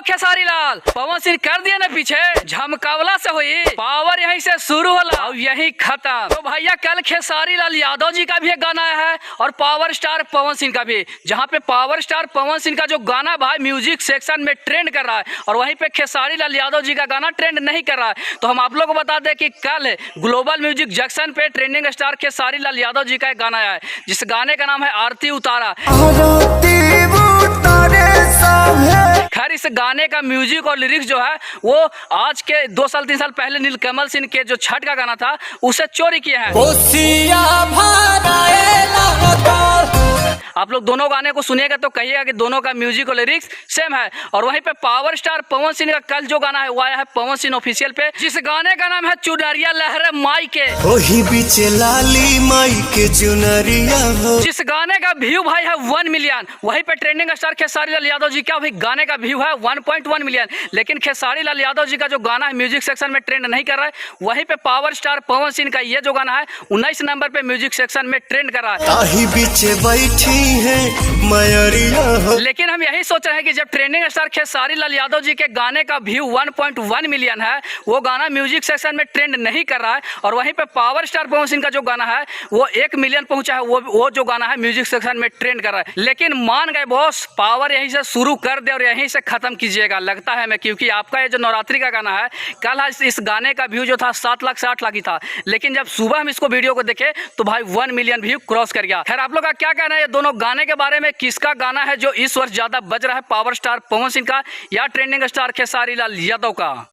खेसारी लाल, पवन सिंह कर दिया ना पीछे, झमकावला से हुई पावर यहीं से शुरू होला और यहीं खत्म। तो भैया कल खेसारी लाल यादव जी का भी एक गाना आया है और पावर स्टार पवन सिंह का भी, जहाँ पे पावर स्टार पवन सिंह का जो गाना भाई म्यूजिक सेक्शन में ट्रेंड कर रहा है और वहीं पे खेसारी लाल यादव जी का गाना ट्रेंड नहीं कर रहा है। तो हम आप लोग को बता दें कि कल ग्लोबल म्यूजिक जंक्शन पे ट्रेंडिंग स्टार खेसारी लाल यादव जी का एक गाना आया है, जिस गाने का नाम है आरती उतारा। खैर इस गाने का म्यूजिक और लिरिक्स जो है वो आज के 2 साल 3 साल पहले नीलकमल सिंह के जो छठ का गाना था उसे चोरी किए हैं। आप लोग दोनों गाने को सुनिएगा तो कहिएगा कि दोनों का म्यूजिक और लिरिक्स सेम है। और वहीं पे पावर स्टार पवन सिंह का कल जो गाना है वो आया है पवन सिंह ऑफिशियल पे, जिस गाने का नाम है चुनरिया लहरे माई के, ओही बीच लाली माई के चुनरिया हो। जिस गाने का व्यू भाई है 1 मिलियन। वहीं पे ट्रेंडिंग स्टार खेसारी लाल यादव जी का भी गाने का व्यू है 1.1 मिलियन। लेकिन खेसारी लाल यादव जी का जो गाना है म्यूजिक सेक्शन में ट्रेंड नहीं कर रहा है। वहीं पे पावर स्टार पवन सिंह का ये जो गाना है 19 नंबर पे म्यूजिक सेक्शन में ट्रेंड कर रहा है। ताही बीच बैठी है मयरिया हो। लेकिन हम यही सोच रहे हैं कि जब ट्रेंडिंग स्टार खेसारी लाल यादव जी के गाने का व्यू 1.1 मिलियन है, वो गाना म्यूजिक सेक्शन में ट्रेंड नहीं कर रहा है, और वहीं पे पावर स्टार पवन सिंह का जो गाना है वो 1 मिलियन पहुंचा है, वो जो गाना है म्यूजिक सेक्शन में ट्रेंड कर रहा है। लेकिन मान गए बॉस, पावर यहीं से शुरू कर दे और यहीं से खत्म कीजिएगा लगता है मैं, क्योंकि आपका ये जो नवरात्रि का गाना है कल इस गाने का व्यू जो था 7,60,000 ही था, लेकिन जब सुबह हम इसको वीडियो को देखे तो भाई 1 मिलियन व्यू क्रॉस कर गया। खैर आप लोग का क्या कहना है ये दोनों गाने के बारे में, किसका गाना है जो इस वर्ष ज्यादा बज रहा है, पावर स्टार पवन सिंह का या ट्रेंडिंग स्टार खेसारी लाल यादव का?